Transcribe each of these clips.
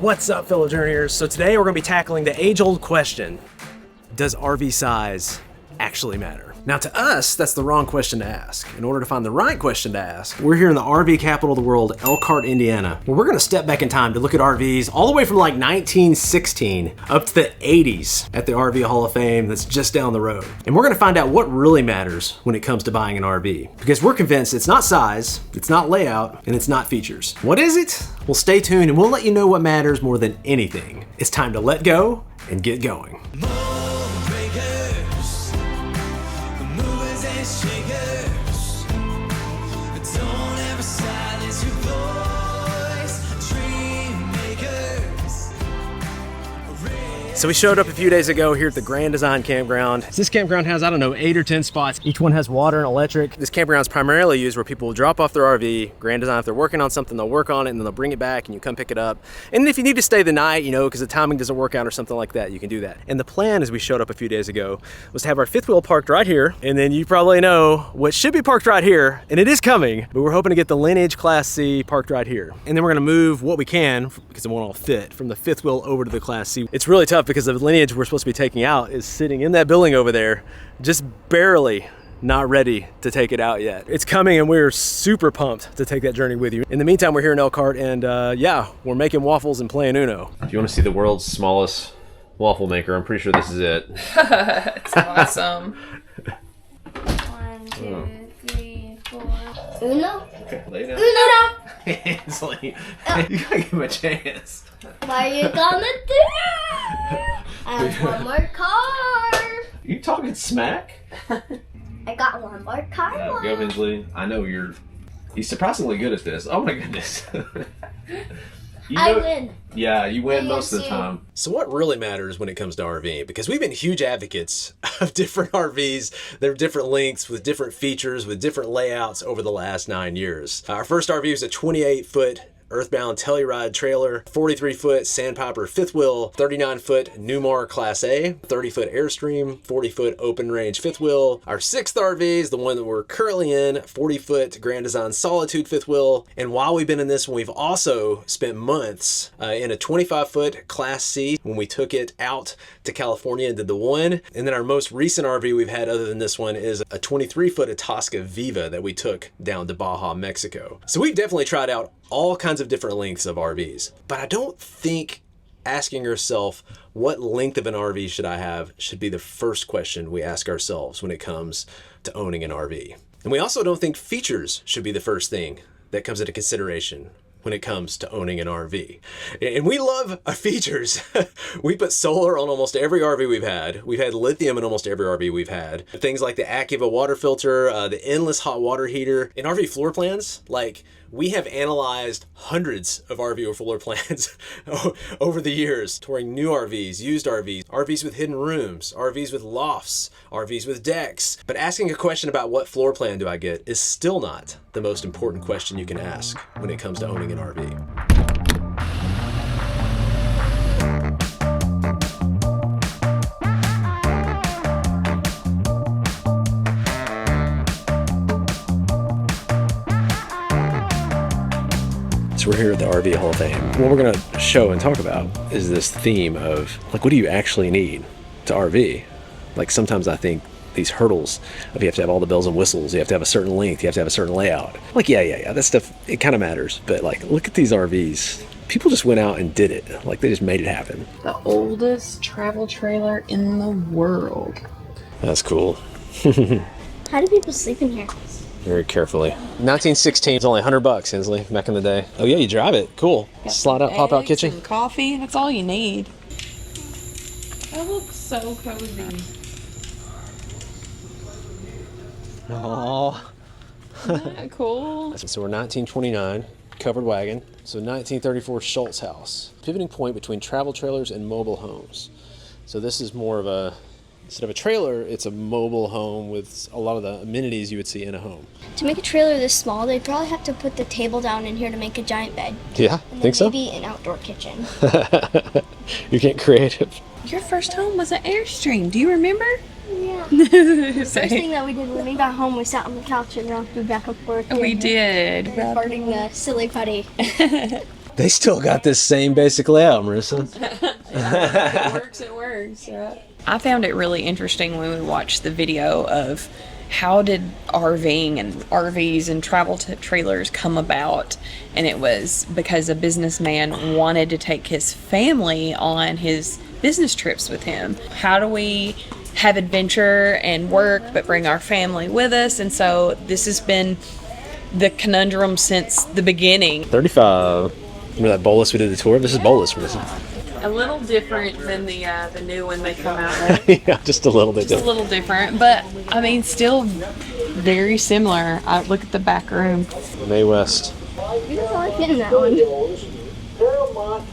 What's up, fellow journeyers? So today we're going to be tackling the age-old question, does RV size actually matter? Now to us, that's the wrong question to ask. In order to find the right question to ask, we're here in the RV capital of the world, Elkhart, Indiana, where we're going to step back in time to look at RVs all the way from like 1916 up to the 80s at the RV Hall of Fame that's just down the road. And we're going to find out what really matters when it comes to buying an RV. Because we're convinced it's not size, it's not layout, and it's not features. What is it? Well, stay tuned and we'll let you know what matters more than anything. It's time to let go and get going. So we showed up a few days ago here at the Grand Design Campground. This campground has, I don't know, 8 or 10 spots. Each one has water and electric. This campground is primarily used where people will drop off their RV. Grand Design, if they're working on something, they'll work on it and then they'll bring it back and you come pick it up. And if you need to stay the night, you know, because the timing doesn't work out or something like that, you can do that. And the plan, as we showed up a few days ago, was to have our fifth wheel parked right here. And then you probably know what should be parked right here, and it is coming, but we're hoping to get the Lineage Class C parked right here. And then we're gonna move what we can, because it won't all fit, from the fifth wheel over to the Class C. It's really tough because the Lineage we're supposed to be taking out is sitting in that building over there, just barely not ready to take it out yet. It's coming and we're super pumped to take that journey with you. In the meantime, we're here in Elkhart and yeah, we're making waffles and playing Uno. If you want to see the world's smallest waffle maker, I'm pretty sure this is it. It's awesome. 1, 2, 3, 4. Uno? Okay, lay it down. Uno! Ainsley, you gotta give him a chance. What are you gonna do? I have one more card. You talking smack? I got one more card. Yeah, go, Ainsley. I know he's surprisingly good at this. Oh my goodness. I win. Yeah, you win most of the you. time. So what really matters when it comes to RVing? Because we've been huge advocates of different RVs. They're different lengths with different features, with different layouts over the last 9 years. Our first RV was a 28-foot Earthbound Telluride trailer, 43-foot Sandpiper fifth wheel, 39-foot Newmar Class A, 30-foot Airstream, 40-foot open range fifth wheel. Our sixth RV is the one that we're currently in, 40-foot Grand Design Solitude fifth wheel. And while we've been in this one, we've also spent months in a 25-foot Class C when we took it out to California and did the one. And then our most recent RV we've had other than this one is a 23-foot Itasca Viva that we took down to Baja, Mexico. So we've definitely tried out all kinds of different lengths of RVs. But I don't think asking yourself what length of an RV should I have should be the first question we ask ourselves when it comes to owning an RV. And we also don't think features should be the first thing that comes into consideration when it comes to owning an RV. And we love our features. We put solar on almost every RV we've had. We've had lithium in almost every RV we've had. Things like the Activa water filter, the endless hot water heater. In RV floor plans, like, we have analyzed hundreds of RV floor plans over the years, touring new RVs, used RVs, RVs with hidden rooms, RVs with lofts, RVs with decks. But asking a question about what floor plan do I get is still not the most important question you can ask when it comes to owning an RV. So we're here at the RV Hall of Fame. What we're gonna show and talk about is this theme of, like, what do you actually need to RV? Like, sometimes I think these hurdles of you have to have all the bells and whistles, you have to have a certain length, you have to have a certain layout. Like, yeah, that stuff, it kind of matters. But like, look at these RVs. People just went out and did it. Like, they just made it happen. The oldest travel trailer in the world. That's cool. How do people sleep in here? Very carefully. 1916 is only $100, Hensley, back in the day. Oh yeah, you drive it. Cool. Slide out, pop out kitchen. And coffee, that's all you need. That looks so cozy. Aww. Isn't that cool? So we're 1929, covered wagon. So 1934 Schultz house. Pivoting point between travel trailers and mobile homes. So this is more of a, instead of a trailer, it's a mobile home with a lot of the amenities you would see in a home. To make a trailer this small, they'd probably have to put the table down in here to make a giant bed. Yeah, And think so? Maybe an outdoor kitchen. You're getting creative. Your first home was an Airstream. Do you remember? Yeah. The first thing that we did when we got home, we sat on the couch and rocked back and forth. We did. Farting the silly putty. They still got this same basic layout, Marissa. It works, it works. Yeah. I found it really interesting when we watched the video of how did RVing and RVs and travel trailers come about, and it was because a businessman wanted to take his family on his business trips with him. How do we have adventure and work but bring our family with us? And so this has been the conundrum since the beginning. 35. Remember that bolus we did the tour? This is bolus, Marissa. A little different than the new one they come out with. Yeah, just a little bit Just a little different, but I mean, still very similar. Look at the back room. May West. You don't like getting that one.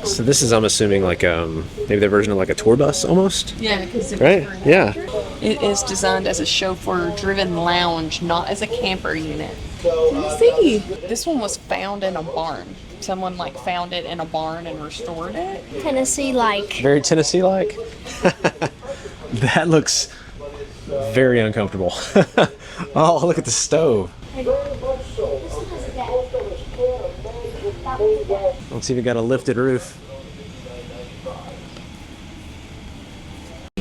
So this is, I'm assuming, like maybe their version of like a tour bus almost. Yeah, because Right? Yeah. it is designed as a chauffeur-driven lounge, not as a camper unit. Let's see. This one was found in a barn. Someone like found it in a barn and restored it. Tennessee-like. Very Tennessee-like. That looks very uncomfortable. Oh, look at the stove. Let's see if we got a lifted roof.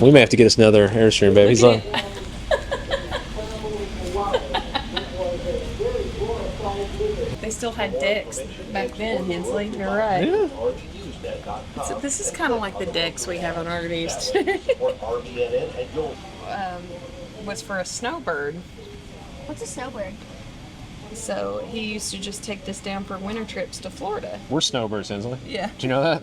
We may have to get us another Airstream, baby. He's like, They still had decks back then, Hensley. You're right. yeah. So this is kind of like the decks we have on RVs today. Was for a snowbird. What's a snowbird? So he used to just take this down for winter trips to Florida. We're snowbirds, Hensley. Yeah. Do you know that?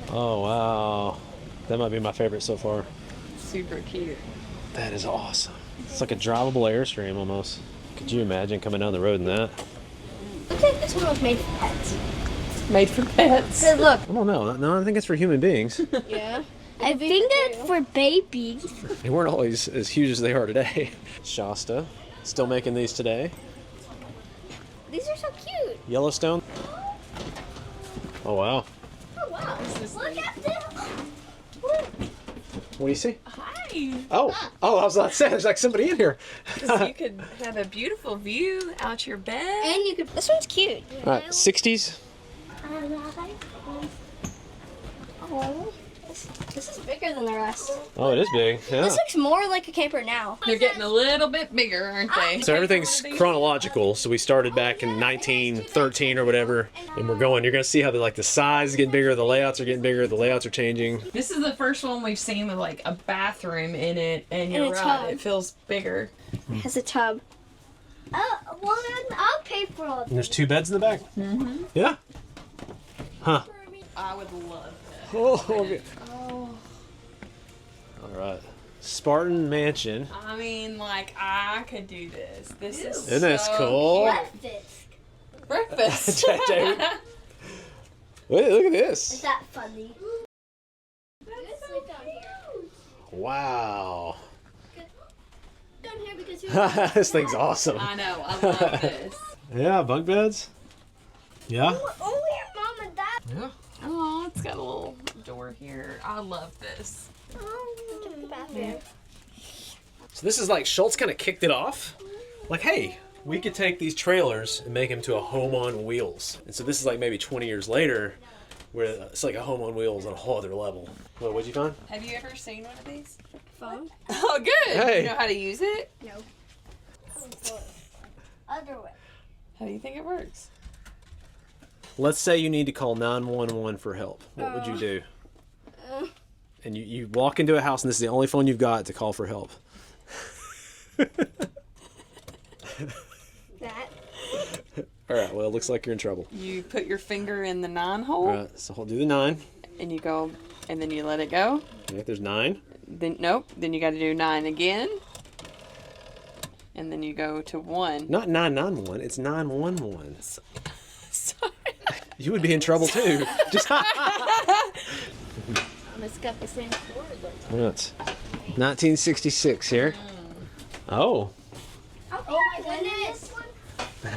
Oh, wow. That might be my favorite so far. Super cute. That is awesome. It's like a drivable Airstream almost. Could you imagine coming down the road in that? Looks like this one was made for pets. Made for pets. Good look. I don't know. No, I think it's for human beings. Yeah. I think it's for babies. They weren't always as huge as they are today. Shasta, still making these today. These are so cute. Yellowstone. Oh, wow. Oh wow. Look at this. What do you see? Hi. Oh, I was about to say, there's like somebody in here. So you could have a beautiful view out your bed. And you could. This one's cute. All right, 60s. Oh, this is bigger than the rest. Oh, it is big. Yeah. This looks more like a camper now. They're getting a little bit bigger, aren't they? So everything's chronological. So we started back in 1913 or whatever, and we're going. You're gonna see how the size is getting bigger, the layouts are getting bigger, the layouts are changing. This is the first one we've seen with like a bathroom in it, and you're And a right, tub. it feels bigger. It has a tub. Well then I'll pay for all And there's 2 beds in the back. Mm-hmm. Yeah. Huh. I would love that. Oh, okay. Oh, All right. Spartan Mansion. I mean, like I could do this. This is Isn't this so cool? cute. Breakfast. Wait, look at Is this. that funny? Wow. Down here because This thing's awesome. I know. I love this. Yeah, bunk beds. Yeah. only your mom and dad. Yeah. Oh, it's got a little door here. I love this. The bathroom. So this is like Schultz kind of kicked it off. Like, hey, we could take these trailers and make them to a home on wheels. And so this is like maybe 20 years later, where it's like a home on wheels on a whole other level. What'd you find? Have you ever seen one of these? Phone? Oh, good. Hey. You know how to use it? No. Other way. How do you think it works? Let's say you need to call 911 for help. What would you do? And you walk into a house and this is the only phone you've got to call for help. That. All right, well, it looks like you're in trouble. You put your finger in the 9 hole, All right, so I'll do the 9. and you go, and then you let it go. Okay, there's 9. Then nope. Then you got to do 9 again, and then you go to 1. Not 991, it's 911. Sorry. You would be in trouble too. Just It's got the same cord. That's 1966 here. Oh. Oh my goodness.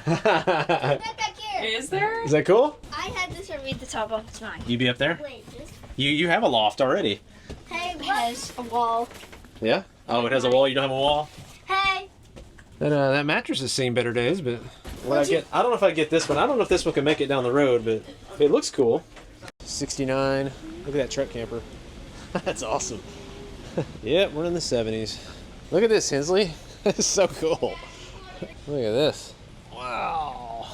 Back here. Is there? Is that cool? I had this read the top off. It's mine. You be up there? Wait, this You have a loft already. hey, has a wall. Yeah? Oh, it has a wall. You don't have a wall? Hey. That mattress has seen better days, but I don't know if I get this one. I don't know if this one can make it down the road, but it looks cool. 69. Look at that truck camper. That's awesome. Yep, we're in the 70s. Look at this, Hensley. This is so cool. Look at this. Wow.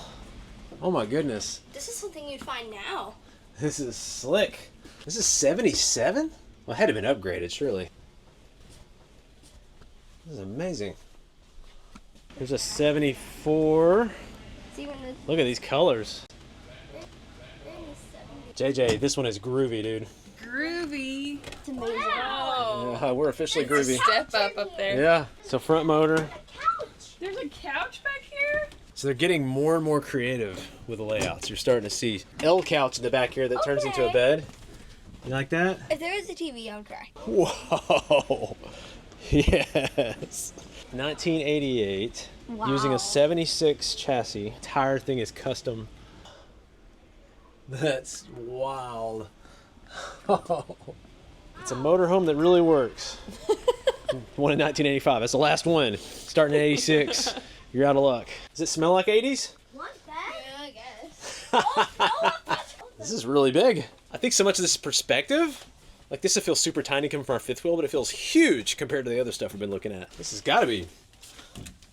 Oh my goodness. This is something you'd find now. This is slick. This is 77? Well, it had to have been upgraded, surely. This is amazing. There's a 74. Look at these colors. JJ, this one is groovy, dude. Groovy. It's amazing. Wow. Yeah, we're officially groovy. Step up there. Yeah, so front motor. There's a couch back here? So they're getting more and more creative with the layouts. You're starting to see L couch in the back here that turns into a bed. You like that? If there was a TV, I would cry. Whoa. Yes. 1988. Wow. Using a 76 chassis. Entire thing is custom. That's wild. It's a motorhome that really works. One in 1985. That's the last one. Starting in 86. You're out of luck. Does it smell like 80s? What's that? Yeah, I guess. This is really big. I think so much of this is perspective. Like this will feel super tiny coming from our fifth wheel, but it feels huge compared to the other stuff we've been looking at. This has got to be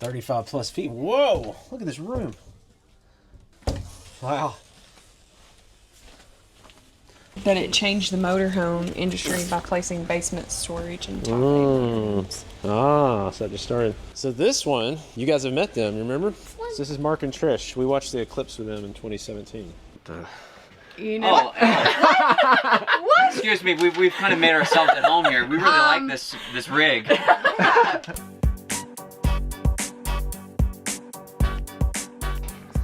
35 plus feet. Whoa, look at this room. Wow. That it changed the motorhome industry by placing basement storage and top So that just started. So this one, you guys have met them, remember? So this is Mark and Trish. We watched the eclipse with them in 2017. You know. What? Excuse me, we've kind of made ourselves at home here. We really like this rig.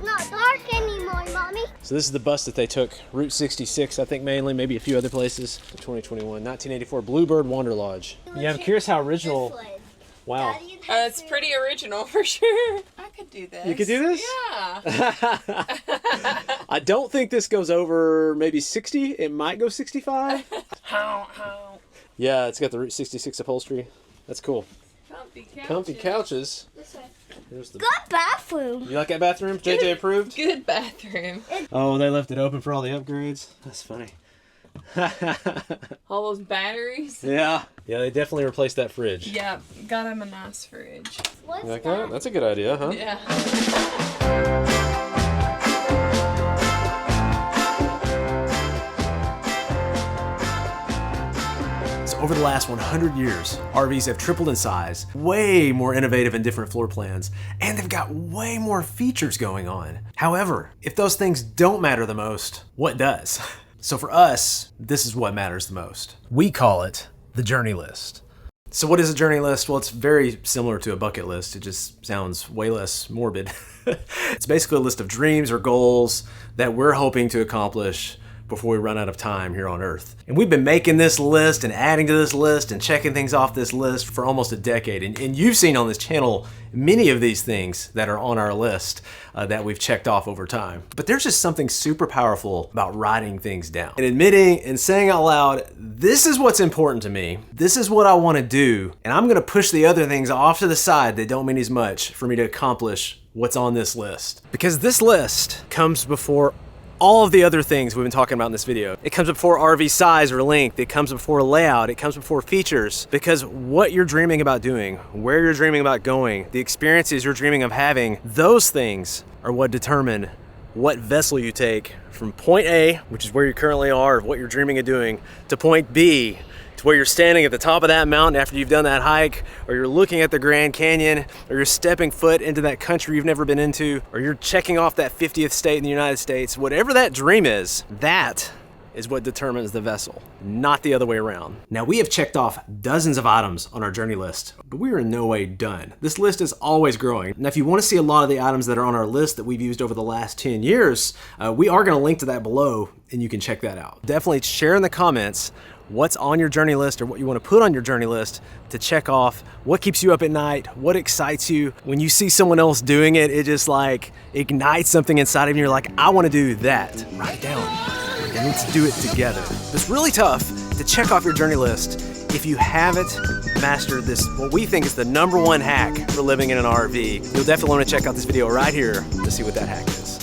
Not dark anymore, Mommy. So this is the bus that they took, Route 66, I think mainly, maybe a few other places, in 2021. 1984 Bluebird Wander Lodge. Yeah, I'm curious how original. Wow. It's pretty original for sure. I could do this. You could do this? Yeah. I don't think this goes over maybe 60. It might go 65. How? Yeah, it's got the Route 66 upholstery. That's cool. Comfy couches. This way. Here's the... Good bathroom. You like that bathroom? JJ approved? Good bathroom. Oh, they left it open for all the upgrades? That's funny. All those batteries. Yeah. Yeah, they definitely replaced that fridge. Yeah, got him a nice fridge. What's You like that? That's a good idea, huh? Yeah. So over the last 100 years, RVs have tripled in size, way more innovative and different floor plans, and they've got way more features going on. However, if those things don't matter the most, what does? So for us, this is what matters the most. We call it the journey list. So what is a journey list? Well, it's very similar to a bucket list. It just sounds way less morbid. It's basically a list of dreams or goals that we're hoping to accomplish before we run out of time here on Earth. And we've been making this list and adding to this list and checking things off this list for almost a decade. And you've seen on this channel many of these things that are on our list that we've checked off over time. But there's just something super powerful about writing things down and admitting and saying out loud, this is what's important to me. This is what I want to do. And I'm going to push the other things off to the side that don't mean as much for me to accomplish what's on this list. Because this list comes before all of the other things we've been talking about in this video. It comes before RV size or length. It comes before layout. It comes before features. Because what you're dreaming about doing, where you're dreaming about going, the experiences you're dreaming of having, those things are what determine what vessel you take from point A, which is where you currently are, what you're dreaming of doing, to point B, to where you're standing at the top of that mountain after you've done that hike, or you're looking at the Grand Canyon, or you're stepping foot into that country you've never been into, or you're checking off that 50th state in the United States. Whatever that dream is, that is what determines the vessel, not the other way around. Now, we have checked off dozens of items on our journey list, but we are in no way done. This list is always growing. Now, if you want to see a lot of the items that are on our list that we've used over the last 10 years, we are going to link to that below, and you can check that out. Definitely share in the comments what's on your journey list or what you want to put on your journey list to check off, what keeps you up at night, what excites you. When you see someone else doing it, it just like ignites something inside of you. You're like, I want to do that. Write it down and let's do it together. It's really tough to check off your journey list if you haven't mastered this, what we think is the #1 hack for living in an RV, you'll definitely want to check out this video right here to see what that hack is.